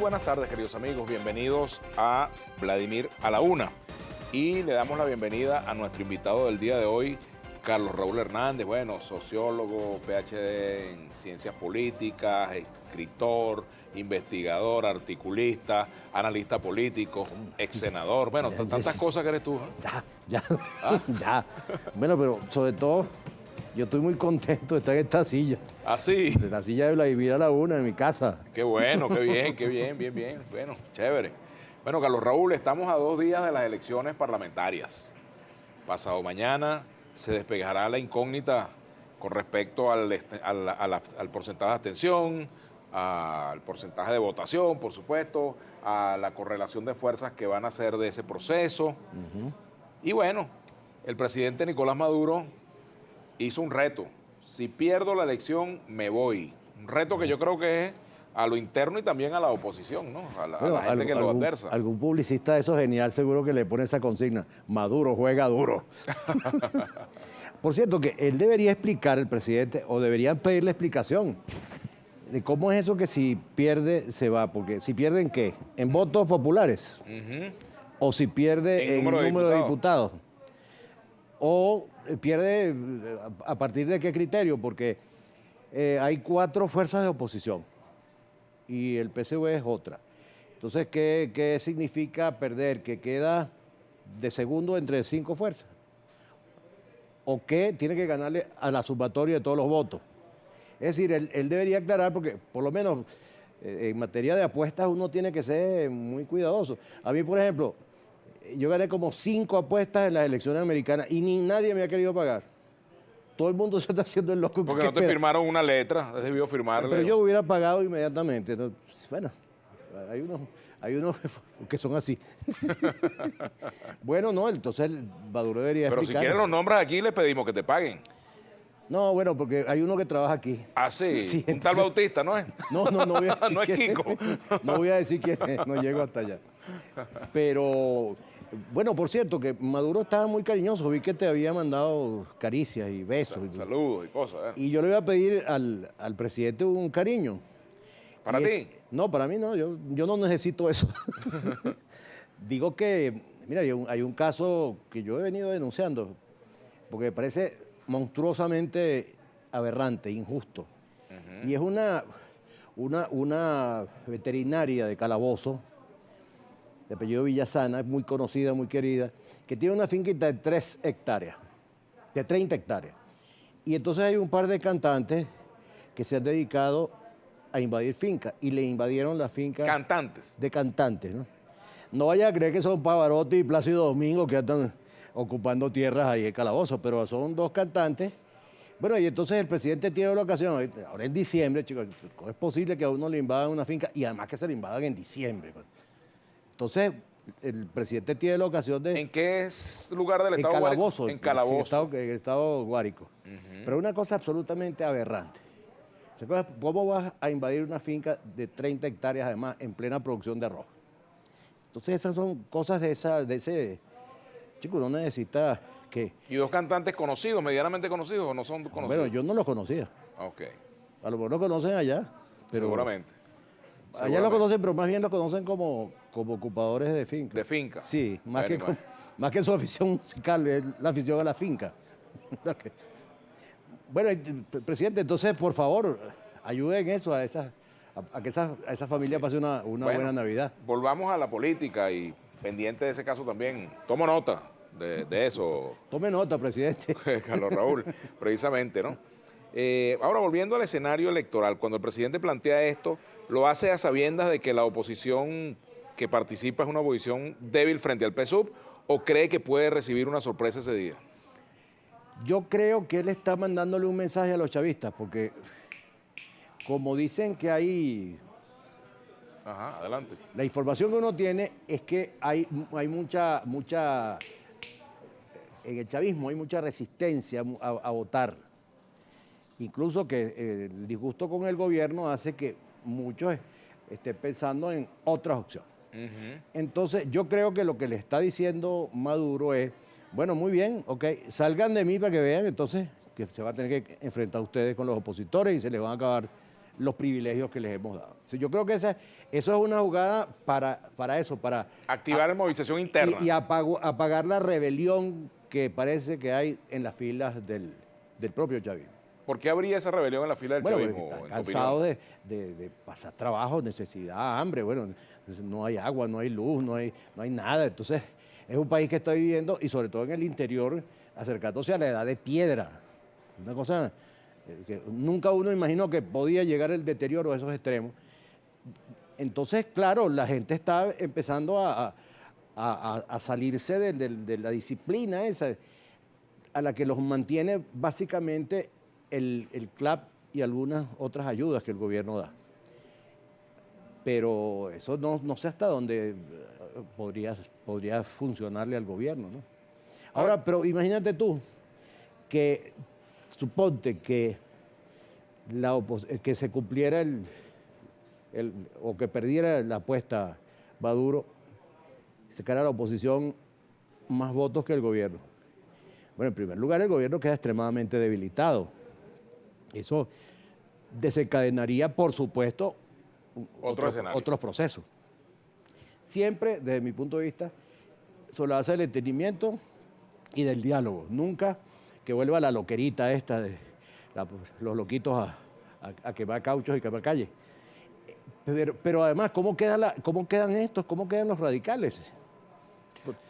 buenas tardes, queridos amigos. Bienvenidos a Vladimir a la Una. Y le damos la bienvenida a nuestro invitado del día de hoy, Carlos Raúl Hernández, bueno, sociólogo, PhD en ciencias políticas, escritor, investigador, articulista, analista político, ex senador, bueno, tantas cosas que eres tú. Ya. Bueno, pero sobre todo, yo estoy muy contento de estar en esta silla. ¿Ah, sí? En la silla de Vladimir a la Una, en mi casa. Qué bueno, qué bien. Bueno, chévere. Bueno, Carlos Raúl, estamos a 2 días de las elecciones parlamentarias. Pasado mañana se despejará la incógnita con respecto al porcentaje de abstención, al porcentaje de votación, por supuesto, a la correlación de fuerzas que van a hacer de ese proceso. Y bueno, el presidente Nicolás Maduro hizo un reto. Si pierdo la elección, me voy. Un reto que yo creo que es a lo interno y también a la oposición, ¿no? A la gente que lo adversa. Algún publicista de eso genial seguro que le pone esa consigna: Maduro juega duro. Por cierto, que él debería explicar, el presidente, o deberían pedirle explicación de cómo es eso que si pierde se va. Porque si pierde ¿en qué? ¿En votos populares? O si pierde en número de diputados. O pierde a partir de qué criterio, porque hay 4 fuerzas de oposición y el PSV es otra. Entonces, ¿qué significa perder? ¿Que queda de segundo entre 5 fuerzas? ¿O que tiene que ganarle a la sumatoria de todos los votos? Es decir, él debería aclarar, porque por lo menos en materia de apuestas uno tiene que ser muy cuidadoso. A mí, por ejemplo, yo gané como 5 apuestas en las elecciones americanas y ni nadie me ha querido pagar. Todo el mundo se está haciendo el loco. Porque no te firmaron una letra, has debido firmarle. Pero yo hubiera pagado inmediatamente. ¿No? Bueno, hay unos que son así. Bueno, no, entonces Maduro debería explicar. Pero si quieren los nombres aquí, les pedimos que te paguen. No, bueno, porque hay uno que trabaja aquí. Ah, sí, sí, un tal Bautista, ¿no es? No voy a decir no es Kiko. No voy a decir quién es, no llego hasta allá. Pero, bueno, por cierto, que Maduro estaba muy cariñoso. Vi que te había mandado caricias y besos. Saludos y cosas. Y yo le iba a pedir al presidente un cariño. ¿Para ti? No, para mí no, yo no necesito eso. Digo que, mira, hay un caso que yo he venido denunciando, porque me parece monstruosamente aberrante, injusto. Y es una veterinaria de Calabozo, de apellido Villasana, muy conocida, muy querida, que tiene una finquita de 3 hectáreas, de 30 hectáreas. Y entonces hay un par de cantantes que se han dedicado a invadir fincas, y le invadieron la finca. ¿Cantantes? De cantantes, ¿no? No vaya a creer que son Pavarotti y Plácido Domingo que andan ocupando tierras ahí en Calabozo, pero son 2 cantantes. Bueno, y entonces el presidente tiene la ocasión, ahora en diciembre, chicos, ¿cómo es posible que a uno le invadan una finca y además que se le invadan en diciembre? Entonces, el presidente tiene la ocasión de... ¿En qué lugar del estado? Calabozo, en Calabozo. En el estado Guárico. Pero una cosa absolutamente aberrante. ¿Cómo vas a invadir una finca de 30 hectáreas, además, en plena producción de arroz? Entonces, esas son cosas de ese... Chico, uno necesita que... ¿Y 2 cantantes conocidos, medianamente conocidos, o no son conocidos? Bueno, yo no los conocía. Ok. A lo mejor lo conocen allá. Pero seguramente. Allá lo conocen, pero más bien lo conocen como ocupadores de finca. ¿De finca? Sí, más que su afición musical, es la afición a la finca. Bueno, presidente, entonces, por favor, ayuden en eso, a que esa familia pase una buena Navidad. Volvamos a la política y pendiente de ese caso también. Tomo nota de eso. Tome nota, presidente. Carlos Raúl, precisamente, ¿no? Ahora, volviendo al escenario electoral, cuando el presidente plantea esto, ¿lo hace a sabiendas de que la oposición que participa es una oposición débil frente al PSUV o cree que puede recibir una sorpresa ese día? Yo creo que él está mandándole un mensaje a los chavistas, porque como dicen que hay... Ajá, adelante. La información que uno tiene es que hay mucha... En el chavismo hay mucha resistencia a votar. Incluso que el disgusto con el gobierno hace que muchos estén pensando en otras opciones. Entonces, yo creo que lo que le está diciendo Maduro es, bueno, muy bien, ok, salgan de mí para que vean entonces que se va a tener que enfrentar ustedes con los opositores y se les van a acabar los privilegios que les hemos dado. O sea, yo creo que eso es una jugada para eso, para activar la movilización interna. Y apagar la rebelión que parece que hay en las filas del propio chavismo. ¿Por qué habría esa rebelión en la fila del chavismo? Están cansados de pasar trabajo, necesidad, hambre, bueno, no hay agua, no hay luz, no hay nada. Entonces, es un país que está viviendo, y sobre todo en el interior, acercándose a la edad de piedra. Una cosa que nunca uno imaginó que podía llegar el deterioro a esos extremos. Entonces, claro, la gente está empezando a salirse de la disciplina esa, a la que los mantiene básicamente el CLAP y algunas otras ayudas que el gobierno da. Pero eso no sé hasta dónde podría funcionarle al gobierno, ¿no? Ahora, pero imagínate tú que suponte que que se cumpliera o que perdiera la apuesta Maduro, sacara a la oposición más votos que el gobierno. Bueno, en primer lugar, el gobierno queda extremadamente debilitado. Eso desencadenaría, por supuesto, otros procesos. Siempre, desde mi punto de vista, sobre la base del entendimiento y del diálogo. Nunca que vuelva la loquerita esta de los loquitos a quemar cauchos y quemar calles. Pero además, ¿cómo quedan estos? ¿Cómo quedan los radicales?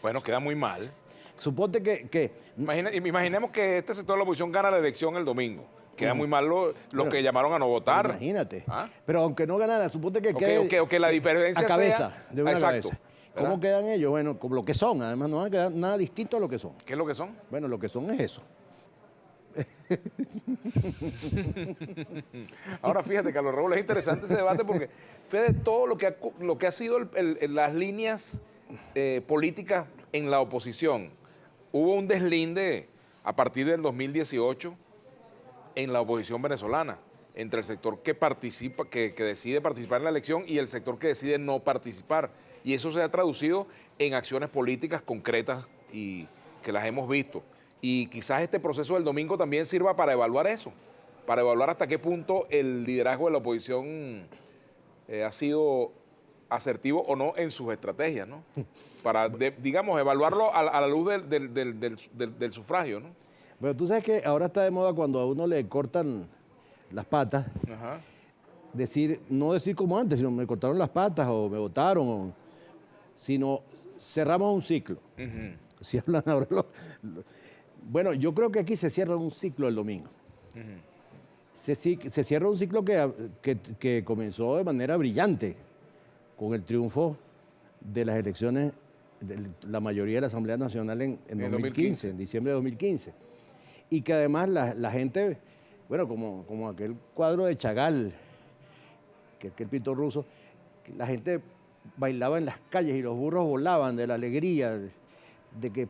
Bueno, queda muy mal. Suponte que Imaginemos que este sector de la oposición gana la elección el domingo. Queda muy mal los que llamaron a no votar. Imagínate. ¿Ah? Pero aunque no ganara, suponte que quede o que la diferencia a cabeza, sea, de una exacto, cabeza. ¿Cómo quedan ellos? Bueno, como lo que son. Además, no van a quedar nada distinto a lo que son. ¿Qué es lo que son? Bueno, lo que son es eso. Ahora fíjate, Carlos Raúl, es interesante ese debate porque Fede, todo lo que ha sido las líneas políticas en la oposición, hubo un deslinde a partir del 2018 en la oposición venezolana, entre el sector que participa, que decide participar en la elección, y el sector que decide no participar. Y eso se ha traducido en acciones políticas concretas y que las hemos visto. Y quizás este proceso del domingo también sirva para evaluar eso, para evaluar hasta qué punto el liderazgo de la oposición ha sido asertivo o no en sus estrategias, ¿no? Para, digamos, evaluarlo a la luz del sufragio, ¿no? Pero tú sabes que ahora está de moda cuando a uno le cortan las patas, Ajá. no decir como antes, sino me cortaron las patas o me botaron, sino cerramos un ciclo. Si hablan ahora bueno, yo creo que aquí se cierra un ciclo el domingo. Se cierra un ciclo que comenzó de manera brillante con el triunfo de las elecciones de la mayoría de la Asamblea Nacional en 2015, en diciembre de 2015. Y que además la gente, bueno, como aquel cuadro de Chagall, que el pito ruso, que la gente bailaba en las calles y los burros volaban de la alegría de que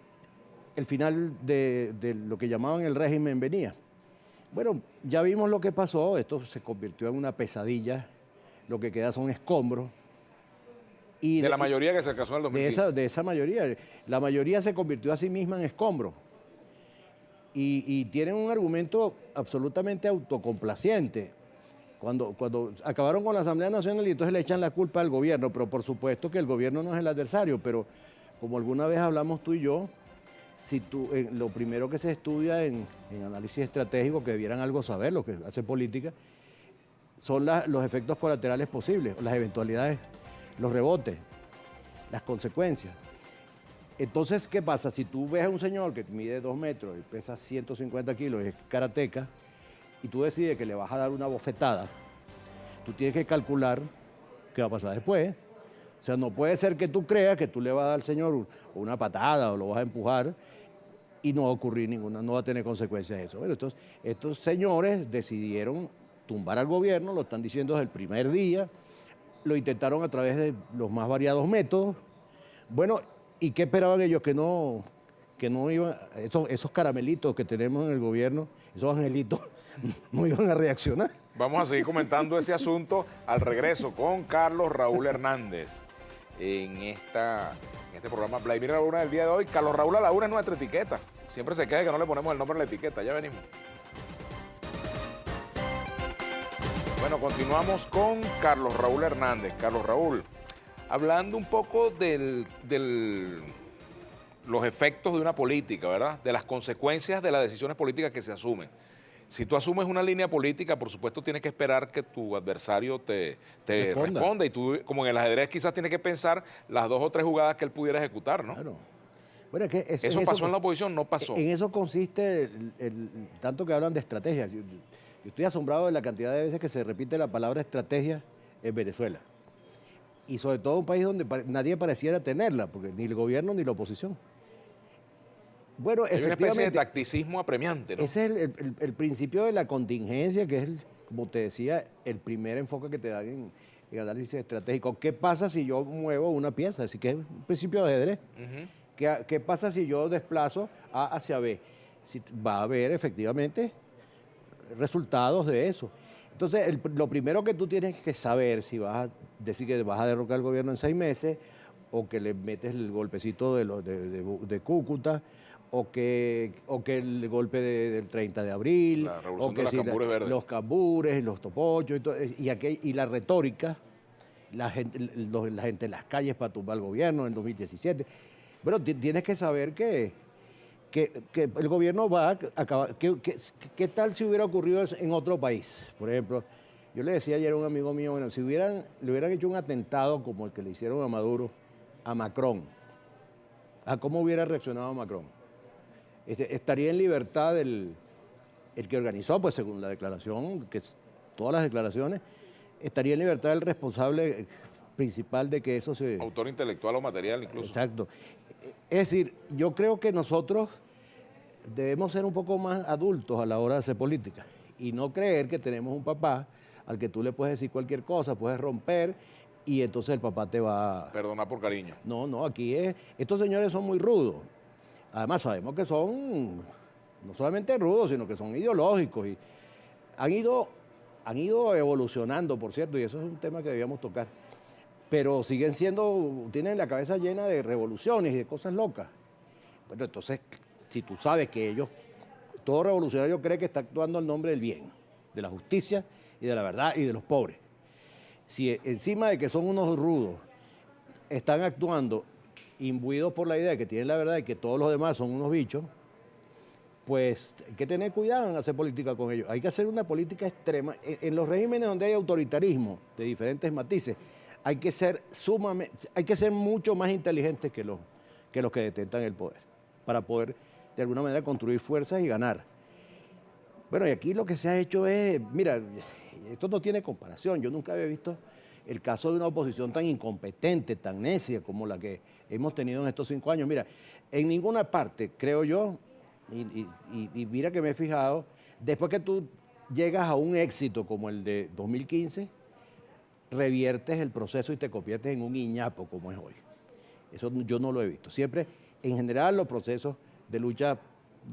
el final de lo que llamaban el régimen venía. Bueno, ya vimos lo que pasó, esto se convirtió en una pesadilla, lo que queda son escombros. Y de la mayoría que se casó en el 2015. De esa mayoría. La mayoría se convirtió a sí misma en escombros. Y tienen un argumento absolutamente autocomplaciente. Cuando acabaron con la Asamblea Nacional y entonces le echan la culpa al gobierno, pero por supuesto que el gobierno no es el adversario, pero como alguna vez hablamos tú y yo, lo primero que se estudia en análisis estratégico, que debieran algo saber, lo que hace política, son los efectos colaterales posibles, las eventualidades, los rebotes, las consecuencias. Entonces, ¿qué pasa? Si tú ves a un señor que mide 2 metros y pesa 150 kilos y es karateca, y tú decides que le vas a dar una bofetada, tú tienes que calcular qué va a pasar después. O sea, no puede ser que tú creas que tú le vas a dar al señor una patada o lo vas a empujar y no va a ocurrir ninguna, no va a tener consecuencias eso. Bueno, estos señores decidieron tumbar al gobierno, lo están diciendo desde el primer día, lo intentaron a través de los más variados métodos. Bueno, ¿y qué esperaban ellos? Que no iban, esos caramelitos que tenemos en el gobierno, esos angelitos, no iban a reaccionar. Vamos a seguir comentando ese asunto al regreso con Carlos Raúl Hernández en este programa Vladimir a la Una del día de hoy. Carlos Raúl a la Una es nuestra etiqueta. Siempre se queja que no le ponemos el nombre en la etiqueta. Ya venimos. Bueno, continuamos con Carlos Raúl Hernández. Carlos Raúl, hablando un poco los efectos de una política, ¿verdad? De las consecuencias de las decisiones políticas que se asumen. Si tú asumes una línea política, por supuesto tienes que esperar que tu adversario te responda. Y tú, como en el ajedrez, quizás tienes que pensar las 2 o 3 jugadas que él pudiera ejecutar, ¿no? Claro. Bueno, es que eso pasó en la oposición, no pasó. En eso consiste tanto que hablan de estrategia. Yo estoy asombrado de la cantidad de veces que se repite la palabra estrategia en Venezuela. Y sobre todo un país donde nadie pareciera tenerla, porque ni el gobierno ni la oposición. Bueno, hay una especie de tacticismo apremiante, ¿no? Ese es el principio de la contingencia, que es, como te decía, el primer enfoque que te dan en análisis estratégico. ¿Qué pasa si yo muevo una pieza? Así que es un principio de ajedrez. ¿Qué pasa si yo desplazo A hacia B? Si va a haber efectivamente resultados de eso. Entonces, lo primero que tú tienes que saber si vas a decir que vas a derrocar al gobierno en 6 meses o que le metes el golpecito de Cúcuta o que el golpe del 30 de abril, la revolución o que de si los cambures, los topochos y la retórica, la gente en las calles para tumbar al gobierno en 2017. Bueno, tienes que saber que el gobierno va a acabar. ¿Qué tal si hubiera ocurrido eso en otro país? Por ejemplo, yo le decía ayer a un amigo mío, bueno, si le hubieran hecho un atentado como el que le hicieron a Maduro, a Macron, ¿a cómo hubiera reaccionado Macron? Estaría en libertad el que organizó, pues según la declaración, todas las declaraciones, estaría en libertad el responsable principal de que eso se... Autor intelectual o material incluso. Exacto. Es decir, yo creo que nosotros debemos ser un poco más adultos a la hora de hacer política y no creer que tenemos un papá al que tú le puedes decir cualquier cosa, puedes romper y entonces el papá te va... Perdonar por cariño. No, estos señores son muy rudos. Además sabemos que son no solamente rudos, sino que son ideológicos y han ido evolucionando, por cierto, y eso es un tema que debíamos tocar. Pero tienen la cabeza llena de revoluciones y de cosas locas. Bueno, entonces, si tú sabes que todo revolucionario cree que está actuando en nombre del bien, de la justicia y de la verdad y de los pobres. Si encima de que son unos rudos, están actuando imbuidos por la idea de que tienen la verdad y que todos los demás son unos bichos, pues hay que tener cuidado en hacer política con ellos. Hay que hacer una política extrema. En los regímenes donde hay autoritarismo de diferentes matices, hay que ser mucho más inteligentes que los que detentan el poder, para poder de alguna manera construir fuerzas y ganar. Bueno, y aquí lo que se ha hecho es, mira, esto no tiene comparación. Yo nunca había visto el caso de una oposición tan incompetente, tan necia como la que hemos tenido en estos 5 años. Mira, en ninguna parte, creo yo, y mira que me he fijado, después que tú llegas a un éxito como el de 2015, reviertes el proceso y te conviertes en un iñapo como es hoy. Eso yo no lo he visto. Siempre, en general, los procesos de lucha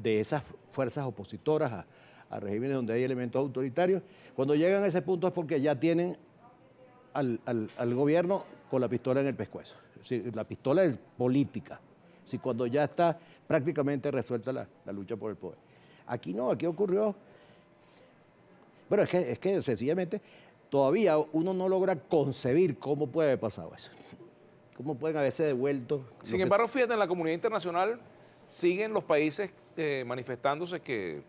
de esas fuerzas opositoras a regímenes donde hay elementos autoritarios, cuando llegan a ese punto es porque ya tienen al gobierno con la pistola en el pescuezo. Es decir, la pistola es política. Es decir, cuando ya está prácticamente resuelta la lucha por el poder. Aquí no, aquí ocurrió... Bueno, es que sencillamente todavía uno no logra concebir cómo puede haber pasado eso. Cómo pueden haberse devuelto... Sin embargo, fíjate, en la comunidad internacional siguen los países manifestándose que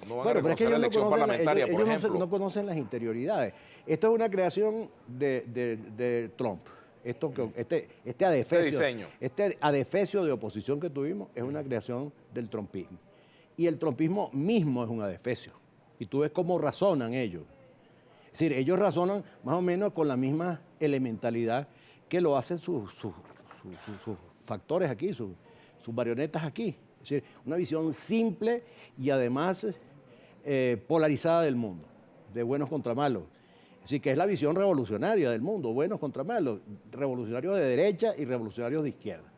no van a reconocer la elección parlamentaria, por ejemplo. No conocen las interioridades. Esto es una creación de Trump. Este adefesio de oposición que tuvimos es una creación del trumpismo. Y el trumpismo mismo es un adefesio. Y tú ves cómo razonan ellos. Es decir, ellos razonan más o menos con la misma elementalidad que lo hacen sus factores aquí, sus marionetas aquí. Es decir, una visión simple y además polarizada del mundo, de buenos contra malos. Es decir, que es la visión revolucionaria del mundo, buenos contra malos, revolucionarios de derecha y revolucionarios de izquierda.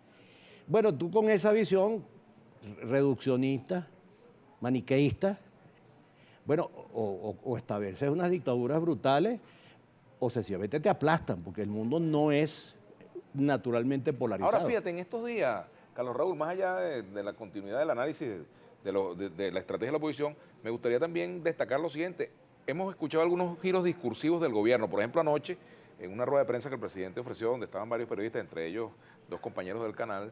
Bueno, tú con esa visión reduccionista, maniqueísta, bueno, o estableces unas dictaduras brutales o sencillamente te aplastan, porque el mundo no es naturalmente polarizado. Ahora fíjate, en estos días, Carlos Raúl, más allá de la continuidad del análisis de la estrategia de la oposición, me gustaría también destacar lo siguiente. hemos escuchado algunos giros discursivos del gobierno. Por ejemplo, anoche, en una rueda de prensa que el presidente ofreció, donde estaban varios periodistas, entre ellos 2 compañeros del canal,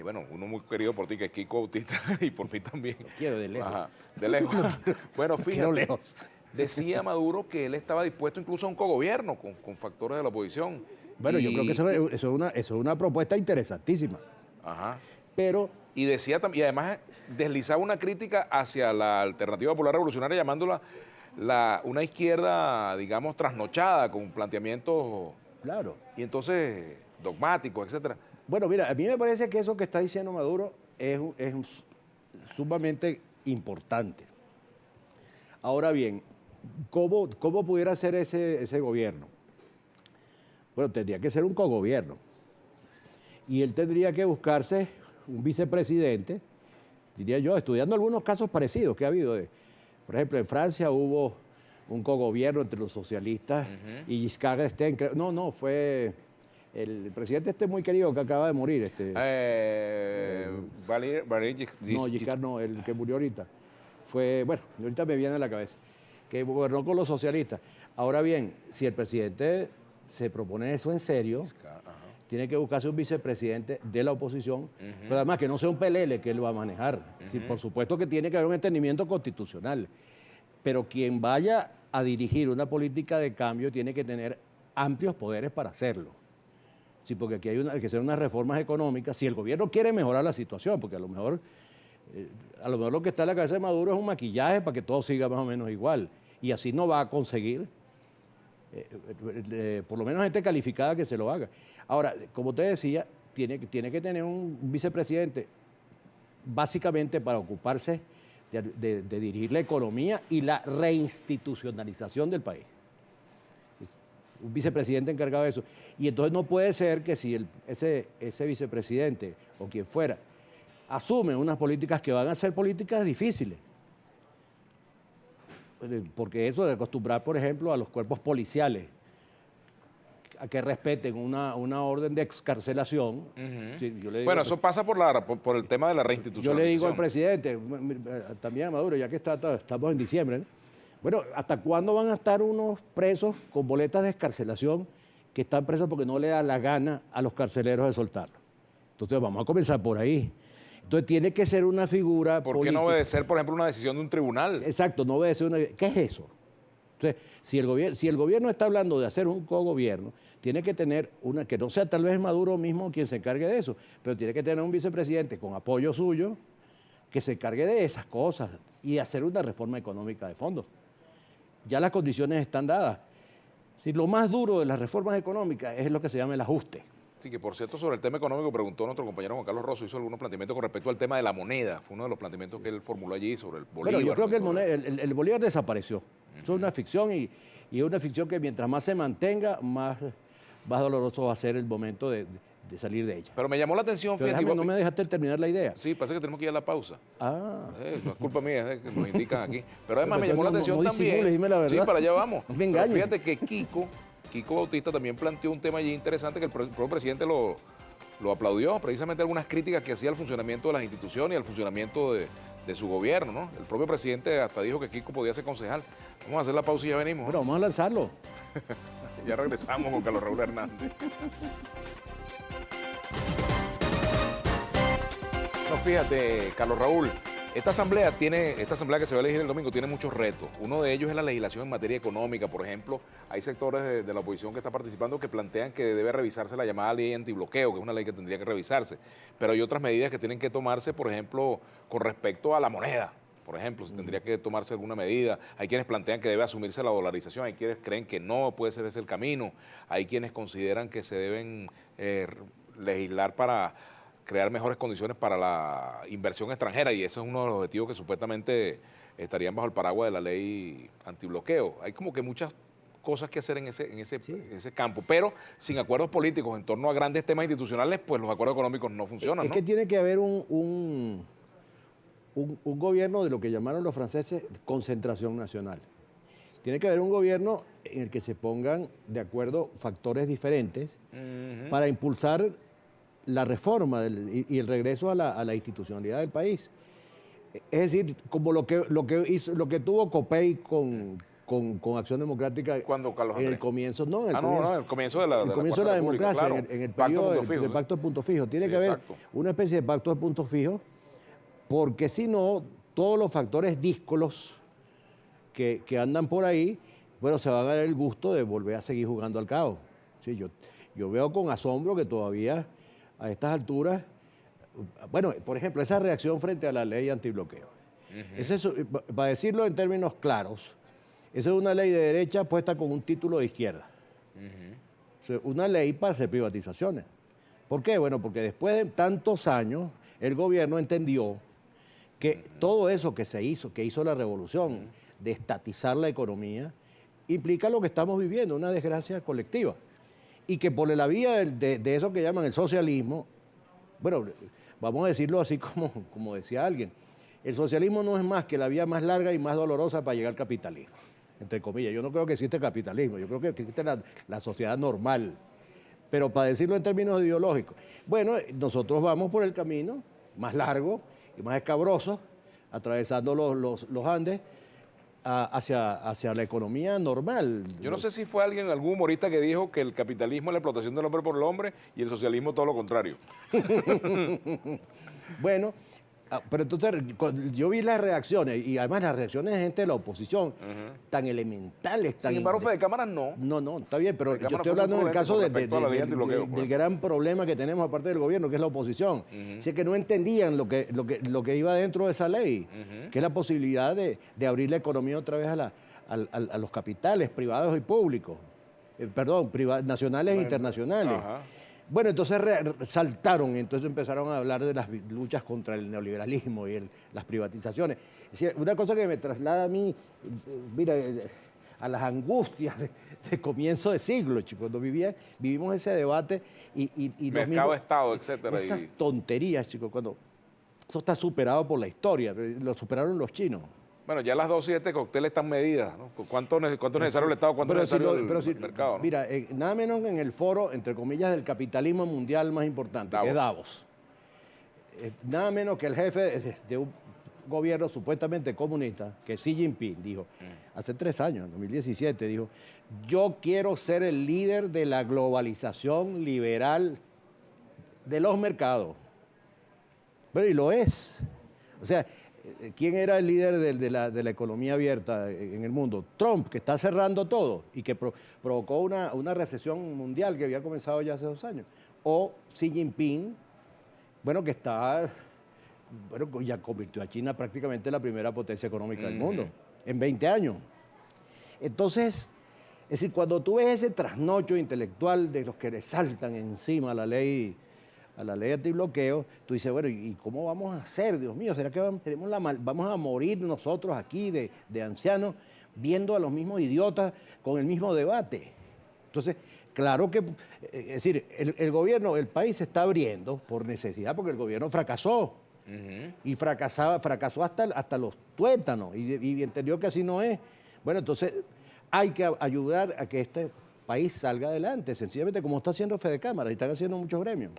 bueno, uno muy querido por ti, que es Kiko Bautista, y por mí también. Lo quiero de lejos. Ajá, de lejos. Bueno, Quiero fíjate, lejos. decía Maduro que él estaba dispuesto incluso a un cogobierno con factores de la oposición. Bueno, yo creo que Y- eso es una propuesta interesantísima. Ajá. Pero Y decía también, y además deslizaba una crítica hacia la Alternativa Popular Revolucionaria, llamándola una izquierda, digamos, trasnochada, con planteamientos, claro. y entonces dogmáticos, etcétera. Bueno, mira, a mí me parece que eso que está diciendo Maduro sumamente importante. Ahora bien, ¿cómo pudiera ser ese gobierno? Bueno, tendría que ser un cogobierno. Y él tendría que buscarse un vicepresidente, diría yo, estudiando algunos casos parecidos que ha habido. Por ejemplo, en Francia hubo un cogobierno entre los socialistas y Giscard d'Estaing. No, fue el presidente muy querido que acaba de morir. No, Giscard no, el que murió ahorita. Bueno, ahorita me viene a la cabeza, que gobernó con los socialistas. Ahora bien, si el presidente se propone eso en serio, tiene que buscarse un vicepresidente de la oposición, pero además que no sea un pelele que él va a manejar. Sí, por supuesto que tiene que haber un entendimiento constitucional, pero quien vaya a dirigir una política de cambio tiene que tener amplios poderes para hacerlo. Sí, porque aquí hay que hacer unas reformas económicas. Si el gobierno quiere mejorar la situación, porque a lo mejor lo que está en la cabeza de Maduro es un maquillaje para que todo siga más o menos igual. Y así no va a conseguir, por lo menos gente calificada que se lo haga. Ahora, como te decía, tiene que tener un vicepresidente básicamente para ocuparse de dirigir la economía y la reinstitucionalización del país. Un vicepresidente encargado de eso. Y entonces no puede ser que si ese vicepresidente o quien fuera asume unas políticas que van a ser políticas difíciles. Porque eso de acostumbrar, por ejemplo, a los cuerpos policiales a que respeten una orden de excarcelación. Sí, Bueno, eso pasa por el tema de la yo reinstitucionalización. le digo al presidente, también a Maduro, ya que estamos en diciembre, ¿no? Bueno, ¿hasta cuándo van a estar unos presos con boletas de excarcelación que están presos porque no le da la gana a los carceleros de soltarlos? Entonces vamos a comenzar por ahí. Entonces tiene que ser una figura ¿Por qué no política. obedecer, por ejemplo, una decisión de un tribunal? Exacto, no obedecer una... ¿Qué es eso? Entonces, si el gobierno está hablando de hacer un cogobierno, tiene que tener una, que no sea tal vez Maduro mismo quien se encargue de eso, pero tiene que tener un vicepresidente con apoyo suyo que se encargue de esas cosas y hacer una reforma económica de fondo. Ya las condiciones están dadas. Si lo más duro de las reformas económicas es lo que se llama el ajuste. Sí, que por cierto, sobre el tema económico, preguntó nuestro compañero Juan Carlos Rosso, hizo algunos planteamientos con respecto al tema de la moneda. Fue uno de los planteamientos que él formuló allí sobre el bolívar. Bueno, yo creo que ¿no? el bolívar desapareció. Eso es una ficción y es una ficción que mientras más se mantenga, más doloroso va a ser el momento de salir de ella. Pero me llamó la atención, Pero fíjate, no me dejaste terminar la idea. Sí, parece que tenemos que ir a la pausa. Ah, No es culpa mía, es que nos indican aquí. Pero además me Pero llamó la no atención también. disimules, dime la verdad. Sí, para allá vamos. No me Pero engañes. fíjate que Kiko Bautista también planteó un tema allí interesante que el propio presidente lo aplaudió, precisamente algunas críticas que hacía al funcionamiento de las instituciones y al funcionamiento de su gobierno, ¿no? El propio presidente hasta dijo que Kiko podía ser concejal. Vamos a hacer la pausa y ya venimos. bueno, vamos a lanzarlo. Ya regresamos con Carlos Raúl Hernández. No, fíjate, Carlos Raúl, esta asamblea que se va a elegir el domingo tiene muchos retos. Uno de ellos es la legislación en materia económica. Por ejemplo, hay sectores de la oposición que está participando que plantean que debe revisarse la llamada ley antibloqueo, que es una ley que tendría que revisarse. Pero hay otras medidas que tienen que tomarse, por ejemplo, con respecto a la moneda. Por ejemplo, si tendría que tomarse alguna medida. Hay quienes plantean que debe asumirse la dolarización, hay quienes creen que no puede ser ese el camino, hay quienes consideran que se deben legislar para crear mejores condiciones para la inversión extranjera, y ese es uno de los objetivos que supuestamente estarían bajo el paraguas de la ley antibloqueo. Hay como que muchas cosas que hacer en ese campo, pero sin acuerdos políticos en torno a grandes temas institucionales, pues los acuerdos económicos no funcionan, Es ¿no? que tiene que haber un gobierno de lo que llamaron los franceses concentración nacional. Tiene que haber un gobierno en el que se pongan de acuerdo factores diferentes para impulsar la reforma y el regreso a la institucionalidad del país. Es decir, como lo que tuvo Copey con Acción Democrática Cuando Carlos en el Andrés. comienzo, no, en el No, comienzo, el comienzo de la, el de comienzo de la Cuarta República, democracia, claro. en el Pacto periodo punto fijo, del sí. pacto de punto fijo. Tiene Sí, que haber exacto. una especie de pacto de punto fijo, porque si no, todos los factores díscolos que andan por ahí, bueno, se van a dar el gusto de volver a seguir jugando al caos. Sí, yo veo con asombro que todavía a estas alturas, bueno, por ejemplo, esa reacción frente a la ley antibloqueo. Para decirlo en términos claros, esa es una ley de derecha puesta con un título de izquierda. O sea, una ley para hacer privatizaciones. ¿Por qué? Bueno, porque después de tantos años, el gobierno entendió que todo eso que se hizo, que hizo la revolución, de estatizar la economía, implica lo que estamos viviendo, una desgracia colectiva. Y que por la vía de eso que llaman el socialismo, bueno, vamos a decirlo así como decía alguien, el socialismo no es más que la vía más larga y más dolorosa para llegar al capitalismo, entre comillas. Yo no creo que existe capitalismo, yo creo que existe la sociedad normal. Pero para decirlo en términos ideológicos, bueno, nosotros vamos por el camino más largo y más escabroso, atravesando los Andes, hacia la economía normal. Yo no sé si fue algún humorista que dijo que el capitalismo es la explotación del hombre por el hombre y el socialismo todo lo contrario. Bueno, pero entonces yo vi las reacciones, y además las reacciones de gente de la oposición, tan elementales. Sin embargo, Fede Cámaras no. No, está bien, pero yo estoy fue hablando en muy el caso prudente con respecto a la ley antibloqueo, del gran problema que tenemos aparte del gobierno, que es la oposición. Así que no entendían lo que iba dentro de esa ley, que es la posibilidad de abrir la economía otra vez a los capitales privados y públicos, nacionales e internacionales. Ajá. Bueno, entonces saltaron, entonces empezaron a hablar de las luchas contra el neoliberalismo y las privatizaciones. Es decir, una cosa que me traslada a mí, mira, a las angustias de comienzo de siglo, chicos, cuando vivimos ese debate y Mercado-Estado, etcétera. Esas tonterías, chicos, cuando eso está superado por la historia, lo superaron los chinos. Bueno, ya las dosis de este cóctel están medidas, ¿no? ¿Cuánto es necesario el Estado, cuánto es necesario el mercado? ¿No? Mira, nada menos en el foro, entre comillas, del capitalismo mundial más importante, que es Davos. Nada menos que el jefe de un gobierno supuestamente comunista, que Xi Jinping, dijo, hace 3 años, en 2017, dijo, yo quiero ser el líder de la globalización liberal de los mercados. Bueno, y lo es. O sea, ¿quién era el líder de la economía abierta en el mundo? Trump, que está cerrando todo y que provocó una recesión mundial que había comenzado ya hace 2 años. O Xi Jinping, bueno, que ya convirtió a China prácticamente en la primera potencia económica del mundo, en 20 años. Entonces, es decir, cuando tú ves ese trasnocho intelectual de los que le saltan encima a la ley antibloqueo, tú dices, bueno, ¿y cómo vamos a hacer? Dios mío, ¿será que vamos a morir nosotros aquí de ancianos viendo a los mismos idiotas con el mismo debate? Entonces, claro que, es decir, el gobierno, el país se está abriendo por necesidad, porque el gobierno fracasó. Y fracasó hasta los tuétanos, y entendió que así no es. Bueno, entonces hay que ayudar a que este país salga adelante, sencillamente como está haciendo Fede Cámaras y están haciendo muchos gremios.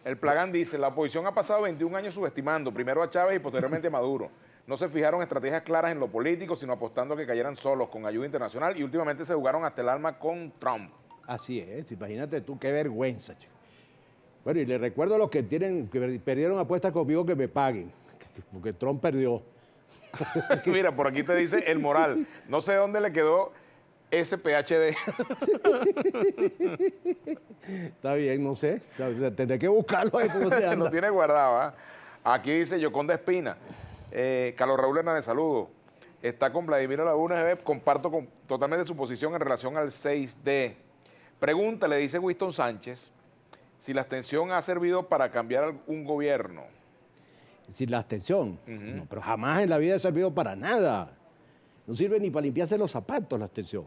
El Plagán dice, la oposición ha pasado 21 años subestimando, primero a Chávez y posteriormente a Maduro. No se fijaron estrategias claras en lo político, sino apostando a que cayeran solos con ayuda internacional y últimamente se jugaron hasta el alma con Trump. Así es, imagínate tú, qué vergüenza, chico. Bueno, y les recuerdo a los que perdieron apuestas conmigo que me paguen, porque Trump perdió. Mira, por aquí te dice el moral. No sé dónde le quedó ese PhD. Está bien, no sé. Tendré que buscarlo ahí. Lo tiene guardado, ¿eh? Aquí dice Yoconda Espina. Carlos Raúl Hernández, saludo. Está con Vladimir Laguna, comparto totalmente su posición en relación al 6D. Pregunta, le dice Winston Sánchez, si la abstención ha servido para cambiar un gobierno. Si la abstención, no, pero jamás en la vida ha servido para nada. No sirve ni para limpiarse los zapatos la abstención.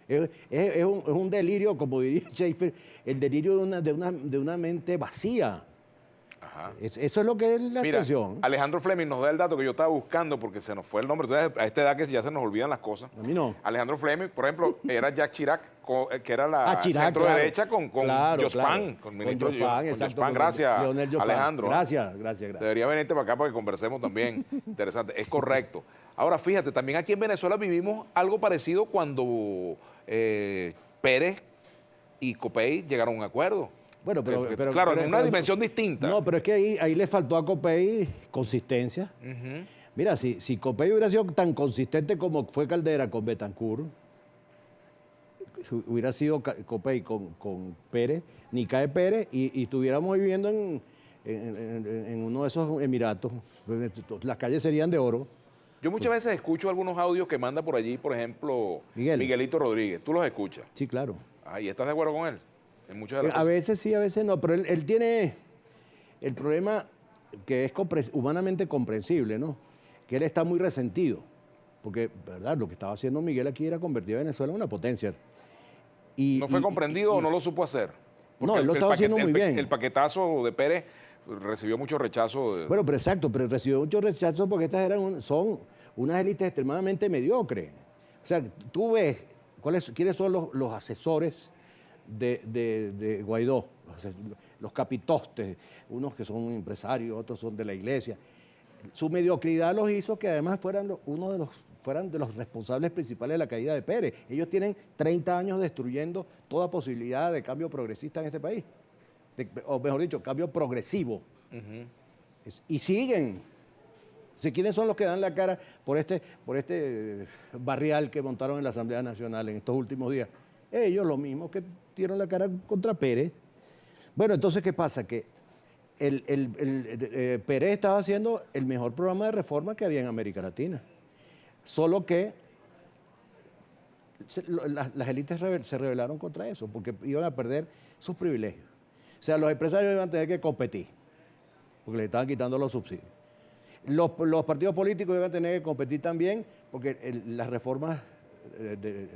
Es un delirio, como diría Shakespeare, el delirio de una mente vacía. Ajá. Eso es lo que es la Mira, expresión. Alejandro Fleming nos da el dato que yo estaba buscando porque se nos fue el nombre. Entonces, a esta edad que ya se nos olvidan las cosas. A mí no. Alejandro Fleming, por ejemplo, era Jacques Chirac, que era la Chirac, centro claro. derecha con Claro, Jospin, claro. con el ministro Con Jospin, con exacto, Jospin. con Gracias, Leonel Jospin. Alejandro. Gracias. Debería venirte para acá para que conversemos también. Interesante, es correcto. Ahora, fíjate, también aquí en Venezuela vivimos algo parecido cuando Pérez y Copey llegaron a un acuerdo. Bueno, pero claro, pero- en una pero- dimensión distinta. No, pero es que ahí le faltó a Copey consistencia. Ujú. Mira, si Copey hubiera sido tan consistente como fue Caldera con Betancur, hubiera sido Copey con Pérez, ni cae Pérez, y estuviéramos viviendo en uno de esos Emiratos. Las calles serían de oro. Yo muchas veces escucho algunos audios que manda por allí, por ejemplo, Miguelito Rodríguez. ¿Tú los escuchas? Sí, claro. ¿Y estás de acuerdo con él? En muchas de las A cosas. veces sí, a veces no, pero él tiene el problema que es humanamente comprensible, ¿no? Que él está muy resentido, porque, ¿verdad? Lo que estaba haciendo Miguel aquí era convertir a Venezuela en una potencia. ¿No fue comprendido o no lo supo hacer? No, él lo estaba haciendo muy bien. El paquetazo de Pérez recibió mucho rechazo. Bueno, pero exacto, pero recibió mucho rechazo porque estas son unas élites extremadamente mediocres. O sea, tú ves quiénes son los asesores de Guaidó, los capitostes, unos que son empresarios, otros son de la iglesia. Su mediocridad los hizo que además fueran de los responsables principales de la caída de Pérez. Ellos tienen 30 años destruyendo toda posibilidad de cambio progresista en este país. O mejor dicho, cambio progresivo. Y siguen. ¿Quiénes son los que dan la cara por este barrial que montaron en la Asamblea Nacional en estos últimos días? Ellos, los mismos que dieron la cara contra Pérez. Bueno, entonces, ¿qué pasa? Que Pérez estaba haciendo el mejor programa de reforma que había en América Latina. Solo que las élites se rebelaron contra eso, porque iban a perder sus privilegios. O sea, los empresarios iban a tener que competir, porque le estaban quitando los subsidios. Los partidos políticos iban a tener que competir también, porque las reformas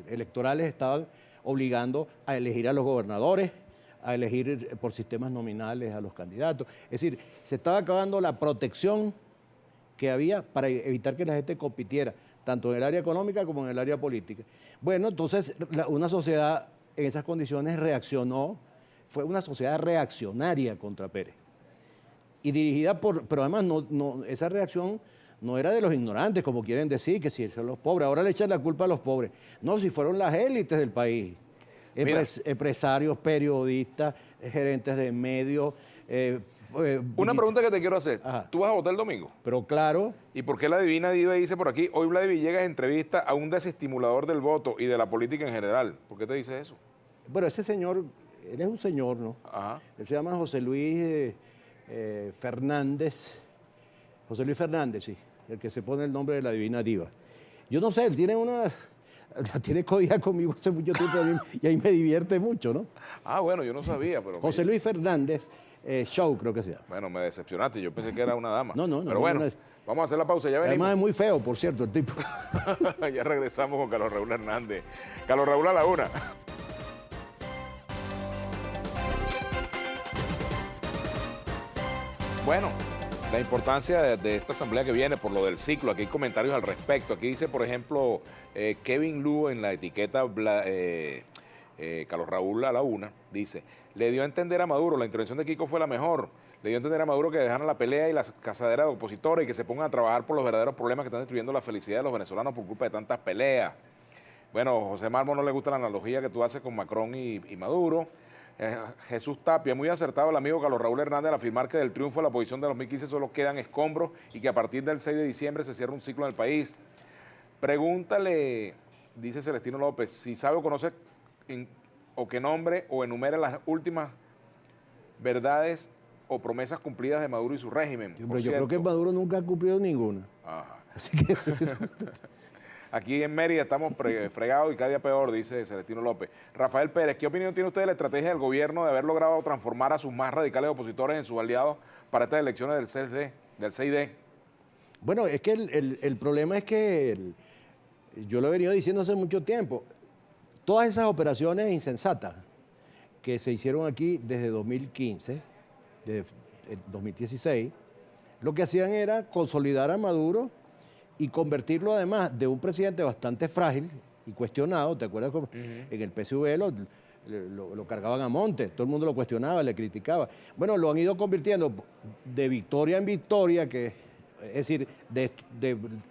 electorales estaban obligando a elegir a los gobernadores, a elegir por sistemas nominales a los candidatos. Es decir, se estaba acabando la protección que había para evitar que la gente compitiera, tanto en el área económica como en el área política. Bueno, entonces una sociedad en esas condiciones reaccionó, fue una sociedad reaccionaria contra Pérez. Y dirigida pero además esa reacción no era de los ignorantes, como quieren decir, que si son los pobres. Ahora le echan la culpa a los pobres. No, si fueron las élites del país. Empresarios, periodistas, gerentes de medios. Una pregunta que te quiero hacer. Ajá. ¿Tú vas a votar el domingo? Pero claro, ¿Y por qué la Divina Diva dice por aquí, hoy Vlad Villegas entrevista a un desestimulador del voto y de la política en general? ¿Por qué te dice eso? bueno, ese señor, él es un señor, ¿no? Ajá. Él se llama José Luis Fernández. José Luis Fernández, sí, el que se pone el nombre de la Divina Diva. Yo no sé, él tiene la tiene codida conmigo hace mucho tiempo y ahí me divierte mucho, ¿no? Bueno, yo no sabía, pero... José Luis Fernández Show, creo que se llama. Bueno, me decepcionaste, yo pensé que era una dama. No, Pero bueno, no. vamos a hacer la pausa, ya Además venimos. es muy feo, por cierto, el tipo. Ya regresamos con Carlos Raúl Hernández. Carlos Raúl a la una. Bueno, la importancia de esta asamblea que viene por lo del ciclo, aquí hay comentarios al respecto. Aquí dice, por ejemplo, Kevin Lu en la etiqueta Carlos Raúl a la una, dice, le dio a entender a Maduro, la intervención de Kiko fue la mejor, le dio a entender a Maduro que dejaran la pelea y la cazadera de opositores y que se pongan a trabajar por los verdaderos problemas que están destruyendo la felicidad de los venezolanos por culpa de tantas peleas. Bueno, José Marmo no le gusta la analogía que tú haces con Macron y Maduro. Jesús Tapia, muy acertado el amigo Carlos Raúl Hernández al afirmar que del triunfo de la oposición de 2015 solo quedan escombros y que a partir del 6 de diciembre se cierra un ciclo en el país. Pregúntale, dice Celestino López, si sabe o conoce o que nombre o enumere las últimas verdades o promesas cumplidas de Maduro y su régimen. Pero yo creo que Maduro nunca ha cumplido ninguna. Ajá. Así que Aquí en Mérida estamos fregados y cada día peor, dice Celestino López. Rafael Pérez, ¿qué opinión tiene usted de la estrategia del gobierno de haber logrado transformar a sus más radicales opositores en sus aliados para estas elecciones del 6D? Bueno, es que el problema es que yo lo he venido diciendo hace mucho tiempo. Todas esas operaciones insensatas que se hicieron aquí desde 2015, desde en 2016, lo que hacían era consolidar a Maduro y convertirlo además de un presidente bastante frágil y cuestionado. ¿Te acuerdas cómo en el PSV lo cargaban a monte? Todo el mundo lo cuestionaba, le criticaba. Bueno, lo han ido convirtiendo de victoria en victoria, es decir, de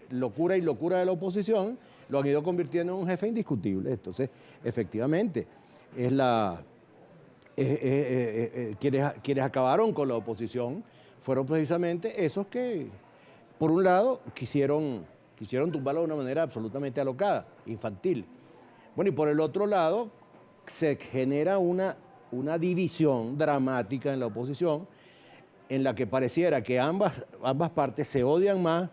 locura y locura de la oposición, lo han ido convirtiendo en un jefe indiscutible. Entonces, efectivamente, quienes acabaron con la oposición fueron precisamente esos que, por un lado, quisieron tumbarlo de una manera absolutamente alocada, infantil. Bueno, y por el otro lado, se genera una división dramática en la oposición en la que pareciera que ambas partes se odian más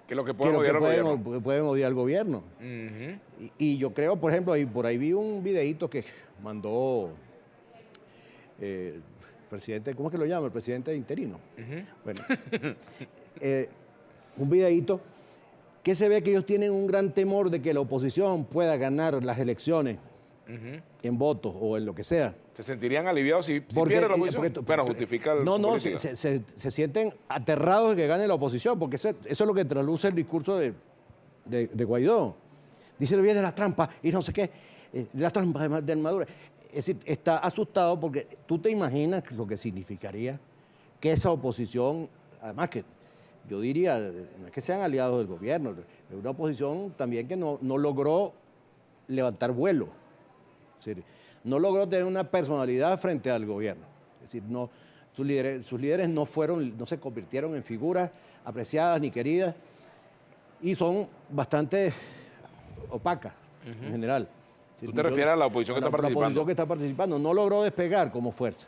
que lo que pueden odiar al gobierno. Pueden odiar al gobierno. Ujú. Y yo creo, por ejemplo, por ahí vi un videíto que mandó el presidente, ¿cómo es que lo llama? El presidente interino. Bueno, un videíto que se ve que ellos tienen un gran temor de que la oposición pueda ganar las elecciones en votos o en lo que sea. ¿Se sentirían aliviados si pierde la oposición? Pero justifica No, su no, política. se sienten aterrados de que gane la oposición, porque eso es lo que trasluce el discurso de Guaidó. Dice, viene las trampas y no sé qué, las trampas del Maduro. Es decir, está asustado porque tú te imaginas lo que significaría que esa oposición, además que yo diría, no es que sean aliados del gobierno, es una oposición también que no logró levantar vuelo. Es decir, no logró tener una personalidad frente al gobierno. Es decir, sus líderes no se convirtieron en figuras apreciadas ni queridas y son bastante opacas en general. Es decir, ¿Tú te refieres a la oposición que está participando? La oposición que está participando no logró despegar como fuerza.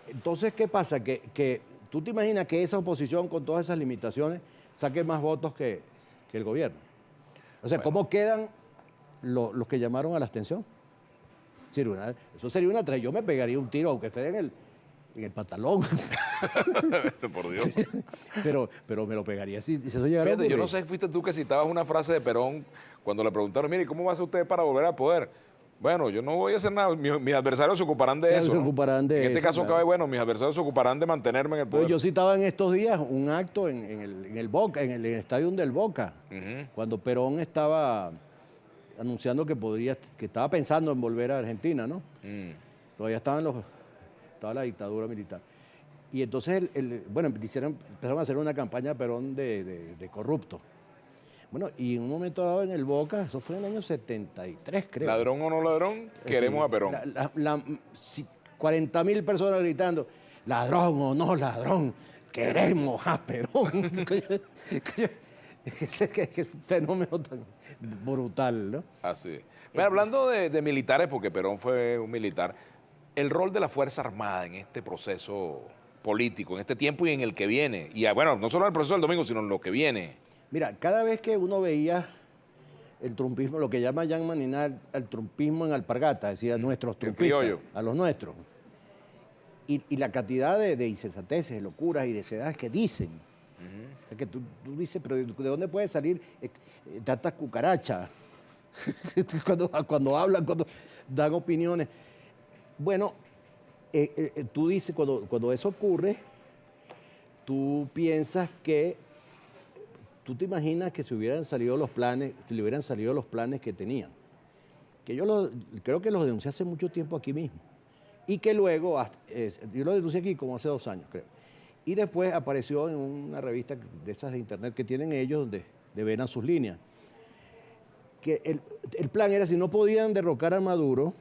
Entonces, ¿qué pasa? Que tú te imaginas que esa oposición con todas esas limitaciones saque más votos que el gobierno. O sea, ¿cómo quedan los que llamaron a la abstención? Eso sería una tragedia. Yo me pegaría un tiro, aunque esté en el pantalón. Por Dios. pero me lo pegaría si eso llegara a Fíjate, yo ocurrir. no sé, fuiste tú que citabas una frase de Perón cuando le preguntaron, mire, ¿cómo va a hacer usted para volver al poder? Bueno, yo no voy a hacer nada, mis adversarios se ocuparán de eso. Se ¿no? ocuparán de en este eso, caso, claro. cabe, bueno, mis adversarios se ocuparán de mantenerme en el poder. Yo citaba en estos días un acto en el Boca, en el estadio del Boca, cuando Perón estaba anunciando que estaba pensando en volver a Argentina, ¿no? Todavía estaba la dictadura militar. Y entonces, empezaron a hacer una campaña Perón de corrupto. Bueno, y en un momento dado en el Boca, eso fue en el año 73, creo. Ladrón o no ladrón, queremos a Perón. 40.000 personas gritando, ladrón o no ladrón, queremos a Perón. Es un fenómeno tan brutal, ¿no? Así es. Pero hablando de militares, porque Perón fue un militar, el rol de la Fuerza Armada en este proceso político, en este tiempo y en el que viene, y bueno, no solo en el proceso del domingo, sino en lo que viene. Mira, cada vez que uno veía el trumpismo, lo que llama Jean Maninal el trumpismo en alpargata, es decir, a nuestros trumpistas, a los nuestros, y la cantidad de insensateces, de locuras y de sedades que dicen. O sea, que tú dices, pero ¿de dónde puede salir tantas cucarachas? cuando hablan, cuando dan opiniones. Bueno, tú dices, cuando eso ocurre, tú piensas que, tú te imaginas que si le hubieran salido los planes que tenían. Que yo creo que los denuncié hace mucho tiempo aquí mismo. Y que luego, yo lo denuncié aquí como hace 2 años, creo. Y después apareció en una revista de esas de internet que tienen ellos, donde develan sus líneas. Que el plan era, si no podían derrocar a Maduro,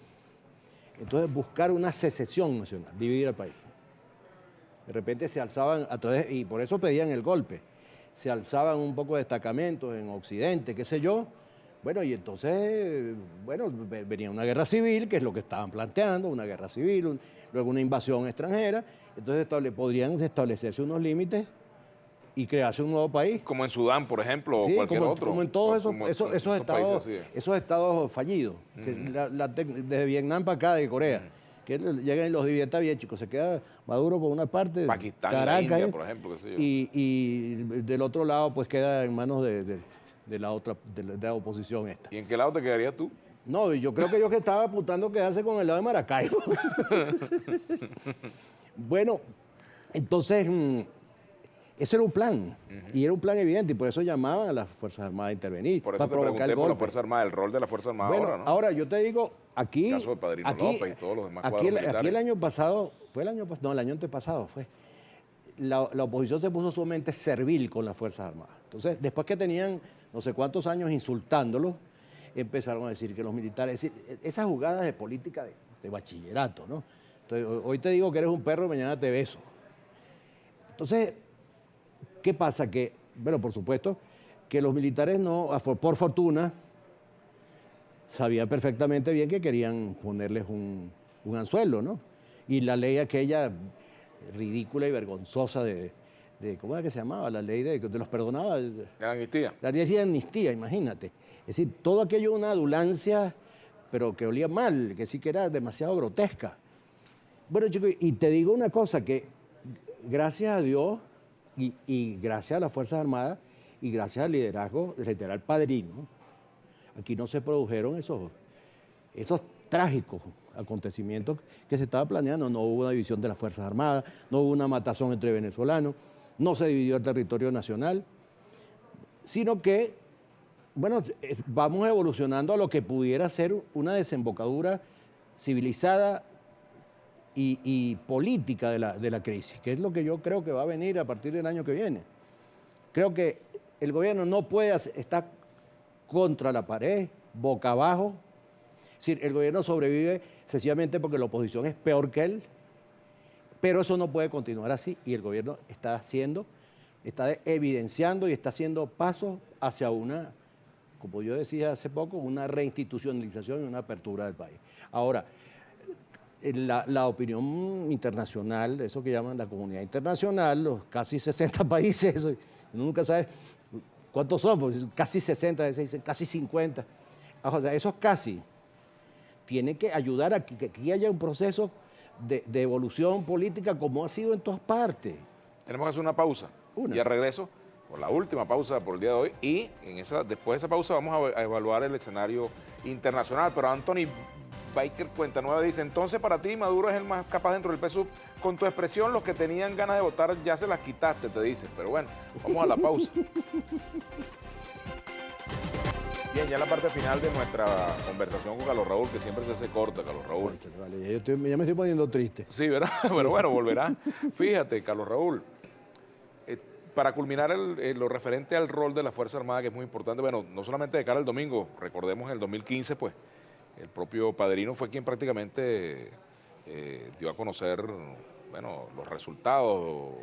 entonces buscar una secesión nacional, dividir al país. De repente se alzaban, y por eso pedían el golpe, se alzaban un poco de destacamentos en Occidente, qué sé yo. Bueno, y entonces, venía una guerra civil, que es lo que estaban planteando, una guerra civil, luego una invasión extranjera. Entonces podrían establecerse unos límites y crearse un nuevo país. Como en Sudán, por ejemplo, sí, o cualquier otro. Como en todos esos estados fallidos, desde Vietnam para acá, de Corea, que llegan y los dividen, está bien, chicos, se queda Maduro por una parte, Pakistán, Caracas, la India, por ejemplo, qué sé yo. Y del otro lado, pues queda en manos de la oposición esta. ¿Y en qué lado te quedarías tú? No, yo creo que estaba apuntando a quedarse con el lado de Maracaibo. Bueno, Entonces, ese era un plan, y era un plan evidente, y por eso llamaban a las Fuerzas Armadas a intervenir. Por eso para te provocar pregunté el por la golpe. Fuerza Armada, el rol de la Fuerza Armada Bueno, ahora, ¿no? ahora yo te digo, aquí... El caso de Padrino López y todos los demás cuadros militares. Aquí el año pasado, no, el año antepasado fue, la oposición se puso sumamente servil con las Fuerzas Armadas. Entonces, después que tenían no sé cuántos años insultándolos, empezaron a decir que los militares, es decir, esas jugadas de política de bachillerato, ¿no? Entonces, hoy te digo que eres un perro, mañana te beso. Entonces, ¿qué pasa? Que, bueno, por supuesto, que los militares no, por fortuna, sabían perfectamente bien que querían ponerles un anzuelo, ¿no? Y la ley aquella ridícula y vergonzosa ¿cómo era que se llamaba? La ley de los perdonaba. La amnistía. La ley de amnistía, imagínate. Es decir, todo aquello una adulancia, pero que olía mal, que sí que era demasiado grotesca. Bueno, chicos, y te digo una cosa, que gracias a Dios y gracias a las Fuerzas Armadas y gracias al liderazgo del general Padrino, aquí no se produjeron esos trágicos acontecimientos que se estaba planeando. No hubo una división de las Fuerzas Armadas, no hubo una matazón entre venezolanos, no se dividió el territorio nacional, sino que, bueno, vamos evolucionando a lo que pudiera ser una desembocadura civilizada y política de la crisis, que es lo que yo creo que va a venir a partir del año que viene. Creo que el gobierno no puede estar contra la pared, boca abajo. Es decir, el gobierno sobrevive sencillamente porque la oposición es peor que él, pero eso no puede continuar así, y el gobierno está evidenciando y está haciendo pasos hacia una, como yo decía hace poco, una reinstitucionalización y una apertura del país. Ahora, la opinión internacional, eso que llaman la comunidad internacional, los casi 60 países, eso, uno nunca sabe cuántos son, pues casi 60, dicen casi 50. O sea, esos casi tienen que ayudar a que aquí haya un proceso de evolución política como ha sido en todas partes. Tenemos que hacer una pausa. Y al regreso, por la última pausa por el día de hoy, y después de esa pausa vamos a evaluar el escenario internacional. Pero Anthony Baker Cuenta Nueva dice, entonces para ti Maduro es el más capaz dentro del PSUV. Con tu expresión, los que tenían ganas de votar ya se las quitaste, te dice. Pero bueno, vamos a la pausa. Bien, ya en la parte final de nuestra conversación con Carlos Raúl, que siempre se hace corta, Carlos Raúl. Vale, ya me estoy poniendo triste. Sí, ¿verdad? Pero bueno, volverá. Fíjate, Carlos Raúl, para culminar lo referente al rol de la Fuerza Armada, que es muy importante, bueno, no solamente de cara al domingo, recordemos en el 2015, pues, el propio Padrino fue quien prácticamente dio a conocer, bueno, los resultados,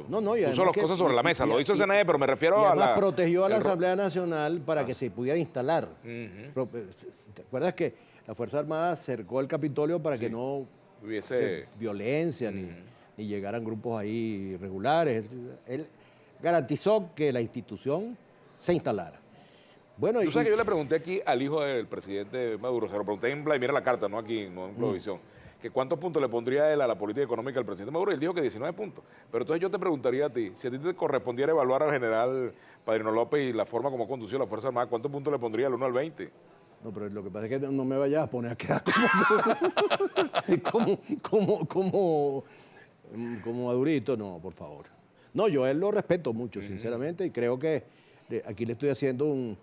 puso las cosas sobre la mesa, lo hizo el CNE, pero me refiero a la... protegió a la Asamblea Nacional para que se pudiera instalar. ¿Te acuerdas que la Fuerza Armada cercó el Capitolio para que no hubiese violencia ni llegaran grupos ahí irregulares? Él garantizó que la institución se instalara. Bueno, tú sabes que yo le pregunté aquí al hijo del presidente Maduro, se lo pregunté en Vladimir la carta, no aquí, no en Provisión, que cuántos puntos le pondría él a la política económica del presidente Maduro, y él dijo que 19 puntos. Pero entonces yo te preguntaría a ti, si a ti te correspondiera evaluar al general Padrino López y la forma como condució la Fuerza Armada, ¿cuántos puntos le pondría del 1 al 20? No, pero lo que pasa es que no me vayas a poner a quedar como Madurito, no, por favor. No, yo a él lo respeto mucho, sinceramente, y creo que aquí le estoy haciendo un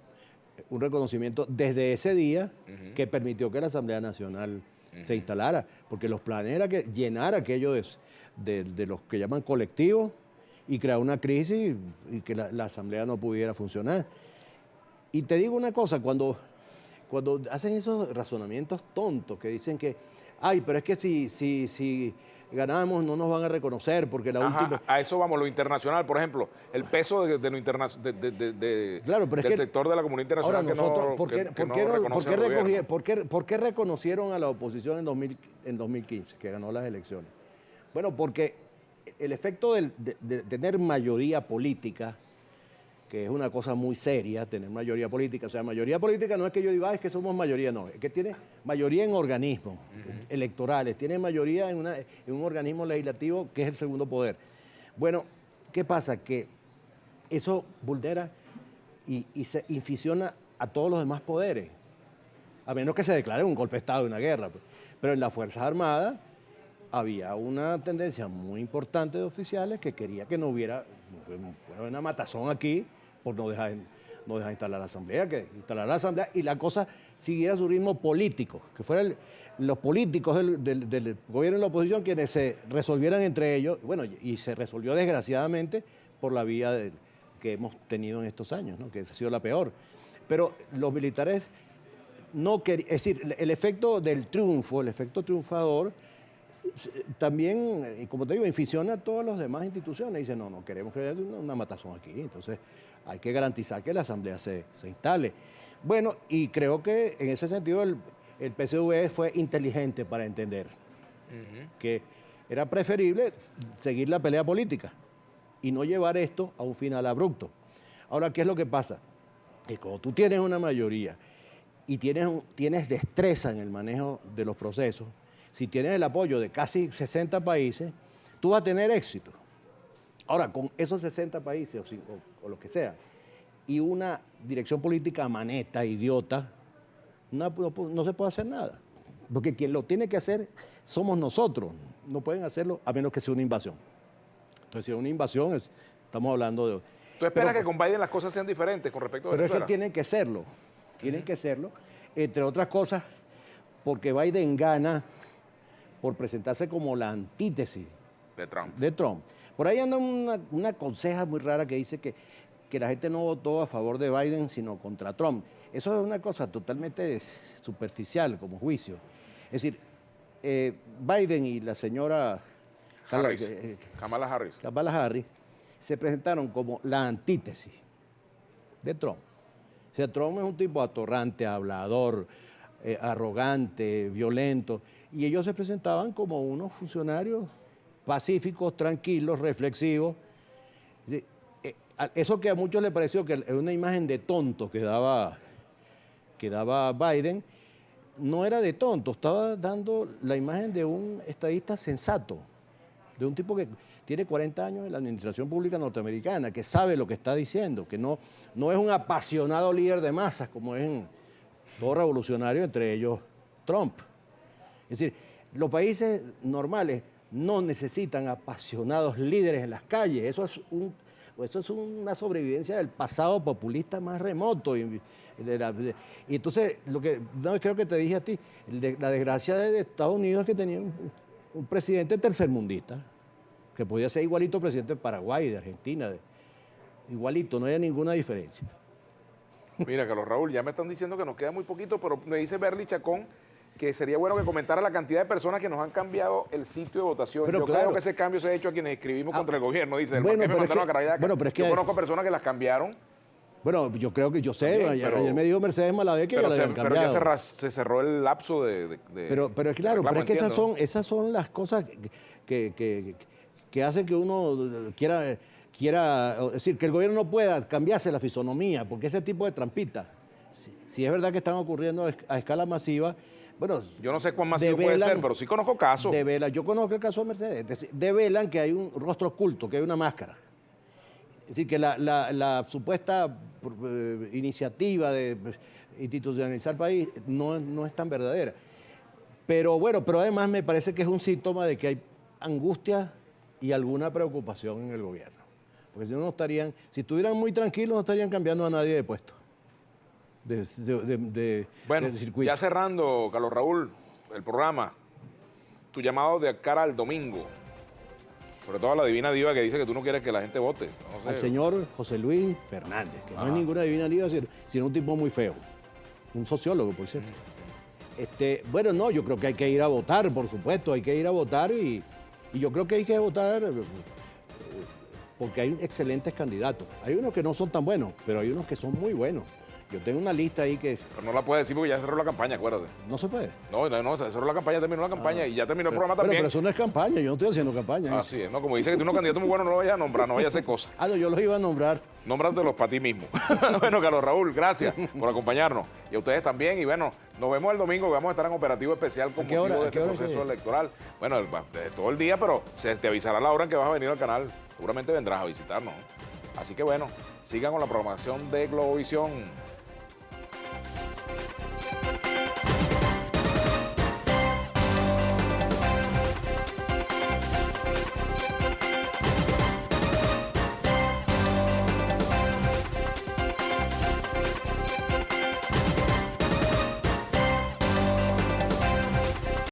reconocimiento desde ese día que permitió que la Asamblea Nacional se instalara, porque los planes era que llenar aquello de los que llaman colectivos y crear una crisis y que la Asamblea no pudiera funcionar. Y te digo una cosa, cuando hacen esos razonamientos tontos que dicen que, ay, pero es que si ganamos no nos van a reconocer porque la última... A eso vamos, lo internacional, por ejemplo, el peso de lo claro, pero del sector de la comunidad internacional. Ahora nosotros, que ¿por qué reconocieron a la oposición en 2015, que ganó las elecciones? Bueno, porque el efecto de tener mayoría política, que es una cosa muy seria, tener mayoría política. O sea, mayoría política no es que yo diga, es que somos mayoría, no. Es que tiene mayoría en organismos electorales, tiene mayoría en un organismo legislativo que es el segundo poder. Bueno, ¿qué pasa? Que eso vulnera y se inficiona a todos los demás poderes, a menos que se declare un golpe de Estado y una guerra. Pero en las Fuerzas Armadas, había una tendencia muy importante de oficiales que quería que no hubiera fuera una matazón aquí por no dejar instalar la asamblea, que instalar la asamblea y la cosa siguiera su ritmo político, que fueran los políticos del gobierno y la oposición quienes se resolvieran entre ellos, bueno, y se resolvió desgraciadamente por la vía que hemos tenido en estos años, ¿no? Que ha sido la peor. Pero los militares no querían, es decir, el efecto del triunfo, el efecto triunfador, también, como te digo, inficiona a todas las demás instituciones. Dicen, no, queremos que haya una matazón aquí, entonces hay que garantizar que la asamblea se instale. Bueno, y creo que en ese sentido el PSV fue inteligente para entender que era preferible seguir la pelea política y no llevar esto a un final abrupto. Ahora, ¿qué es lo que pasa? Que cuando tú tienes una mayoría y tienes destreza en el manejo de los procesos, si tienes el apoyo de casi 60 países, tú vas a tener éxito. Ahora, con esos 60 países o lo que sea, y una dirección política maneta, idiota, no se puede hacer nada. Porque quien lo tiene que hacer somos nosotros. No pueden hacerlo a menos que sea una invasión. Entonces, si es una invasión, estamos hablando de... ¿Tú esperas que con Biden las cosas sean diferentes con respecto a Venezuela? Pero es que tienen que serlo. Tienen que serlo, entre otras cosas, porque Biden gana por presentarse como la antítesis de Trump. Por ahí anda una conseja muy rara que dice que la gente no votó a favor de Biden, sino contra Trump. Eso es una cosa totalmente superficial como juicio. Es decir, Biden y la señora Kamala Harris se presentaron como la antítesis de Trump. O sea, Trump es un tipo atorrante, hablador, arrogante, violento, y ellos se presentaban como unos funcionarios pacíficos, tranquilos, reflexivos. Eso que a muchos les pareció que era una imagen de tonto que daba Biden, no era de tonto, estaba dando la imagen de un estadista sensato, de un tipo que tiene 40 años en la administración pública norteamericana, que sabe lo que está diciendo, que no es un apasionado líder de masas como es en todo revolucionario, entre ellos Trump. Es decir, los países normales no necesitan apasionados líderes en las calles, eso es una sobrevivencia del pasado populista más remoto. Y entonces, creo que te dije a ti, la desgracia de Estados Unidos es que tenía un presidente tercermundista, que podía ser igualito presidente de Paraguay, de Argentina, igualito, no había ninguna diferencia. Mira, Carlos Raúl, ya me están diciendo que nos queda muy poquito, pero me dice Berly Chacón que sería bueno que comentara la cantidad de personas que nos han cambiado el sitio de votación. Pero yo creo que ese cambio se ha hecho a quienes escribimos contra el gobierno, dice. Yo conozco personas que las cambiaron. Bueno, yo creo que yo sé, también, ayer me dijo Mercedes Malavé que ya la habían cambiado. Pero ya se cerró el lapso Pero es claro, pero es que esas son las cosas que hacen que uno quiera, es decir, que el gobierno no pueda cambiarse la fisonomía, porque ese tipo de trampitas, si es verdad que están ocurriendo a escala masiva, bueno... Yo no sé cuán masivo puede ser, pero sí conozco casos. Yo conozco el caso de Mercedes, develan que hay un rostro oculto, que hay una máscara. Es decir, que la supuesta iniciativa de institucionalizar el país no es tan verdadera. Pero bueno, además me parece que es un síntoma de que hay angustia y alguna preocupación en el gobierno. Porque si estuvieran muy tranquilos, no estarían cambiando a nadie de puesto. Bueno, de circuito. Ya cerrando, Carlos Raúl, el programa, tu llamado de cara al domingo, sobre todo a la divina diva que dice que tú no quieres que la gente vote. No sé. Al señor José Luis Fernández, que no es ninguna divina diva, sino un tipo muy feo. Un sociólogo, por cierto. Bueno, no, yo creo que hay que ir a votar, por supuesto, hay que ir a votar y yo creo que hay que votar porque hay excelentes candidatos. Hay unos que no son tan buenos, pero hay unos que son muy buenos. Yo tengo una lista ahí que... Pero no la puedes decir porque ya cerró la campaña, acuérdate. No se puede. No, se cerró la campaña, terminó la campaña y ya terminó el programa también. Pero eso no es campaña, yo no estoy haciendo campaña. Así es, como dice que tú unos candidatos muy buenos no lo vayas a nombrar, no vayas a hacer cosas. No, yo los iba a nombrar. Nómbratelos para ti mismo. Bueno, Carlos Raúl, gracias por acompañarnos. Y a ustedes también. Y bueno, nos vemos el domingo. Vamos a estar en operativo especial con motivo de este proceso electoral. Bueno, todo el día, pero se te avisará la hora en que vas a venir al canal. Seguramente vendrás a visitarnos. Así que bueno, sigan con la programación de Globovisión.